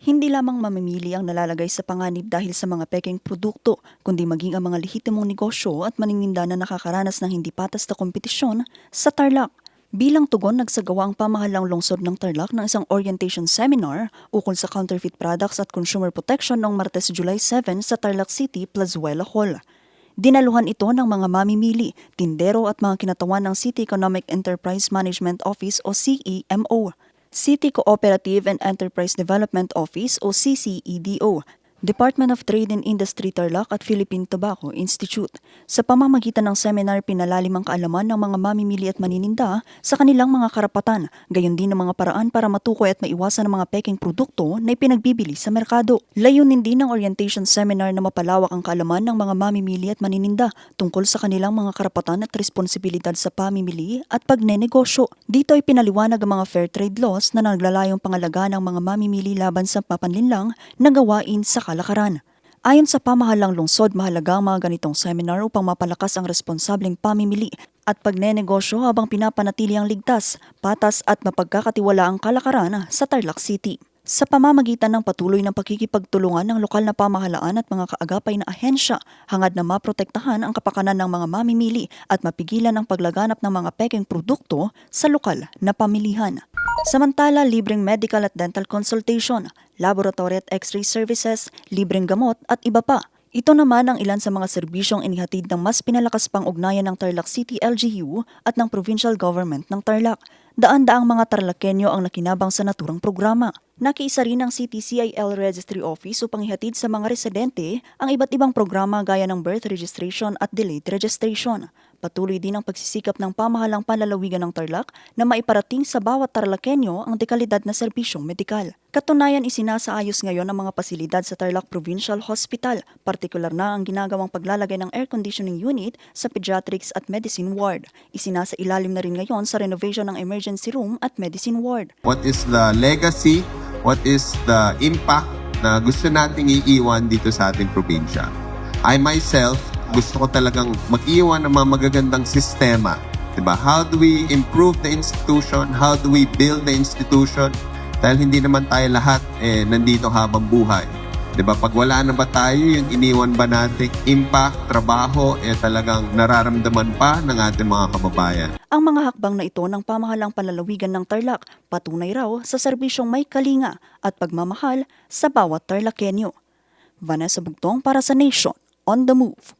Hindi lamang mamimili ang nalalagay sa panganib dahil sa mga pekeng produkto, kundi maging ang mga lehitimong negosyo at manininda na nakakaranas ng hindi patas na kompetisyon sa Tarlac. Bilang tugon, nagsagawa ang pamahalang lungsod ng Tarlac ng isang orientation seminar ukol sa counterfeit products at consumer protection noong Martes, July 7 sa Tarlac City, Plazuela Hall. Dinaluhan ito ng mga mamimili, tindero at mga kinatawan ng City Economic Enterprise Management Office o CEMO. City Cooperative and Enterprise Development Office o CCEDO, Department of Trade and Industry Tarlac at Philippine Tobacco Institute. Sa pamamagitan ng seminar, pinalalim ang kaalaman ng mga mamimili at manininda sa kanilang mga karapatan, gayon din ng mga paraan para matukoy at maiwasan ang mga peking produkto na ipinagbibili sa merkado. Layunin din ng orientation seminar na mapalawak ang kaalaman ng mga mamimili at manininda tungkol sa kanilang mga karapatan at responsibilidad sa pamimili at pagnenegosyo. Dito ay pinaliwanag ang mga fair trade laws na naglalayong pangalagaan ng mga mamimili laban sa mapanlinlang na gawain sa kalakaran. Ayon sa pamahalang lungsod, mahalaga ang mga ganitong seminar upang mapalakas ang responsableng pamimili at pagnenegosyo habang pinapanatili ang ligtas, patas at mapagkakatiwalaang kalakaran sa Tarlac City. Sa pamamagitan ng patuloy ng pakikipagtulungan ng lokal na pamahalaan at mga kaagapay na ahensya, hangad na maprotektahan ang kapakanan ng mga mamimili at mapigilan ang paglaganap ng mga pekeng produkto sa lokal na pamilihan. Samantala, libreng medical at dental consultation, laboratory at x-ray services, libreng gamot at iba pa. Ito naman ang ilan sa mga serbisyong inihatid ng mas pinalakas pang ugnayan ng Tarlac City LGU at ng Provincial Government ng Tarlac. Daan-daang mga Tarlacenyo ang nakinabang sa naturang programa. Nakiisa rin ang CTCIL Registry Office upang ihatid sa mga residente ang iba't ibang programa gaya ng birth registration at delayed registration. Patuloy din ang pagsisikap ng pamahalang panlalawigan ng Tarlac na maiparating sa bawat Tarlacenyo ang dekalidad na serbisyong medikal. Katunayan, isinasaayos ngayon ang mga pasilidad sa Tarlac Provincial Hospital, partikular na ang ginagawang paglalagay ng air conditioning unit sa pediatrics at medicine ward. Isinasailalim na rin ngayon sa renovation ng emergency room at medicine ward. What is the legacy? What is the impact na gusto nating iiwan dito sa ating probinsya? I myself, gusto ko talagang mag-iwan ng mga magagandang sistema. Diba? How do we improve the institution? How do we build the institution? Dahil hindi naman tayo lahat nandito habang buhay. Diba? Pag wala na ba tayo, yung iniwan ba nating impact, trabaho, talagang nararamdaman pa ng ating mga kababayan. Ang mga hakbang na ito ng pamahalang panlalawigan ng Tarlac, patunay raw sa serbisyong may kalinga at pagmamahal sa bawat Tarlacenyo. Vanessa Bugtong para sa Nation on the Move.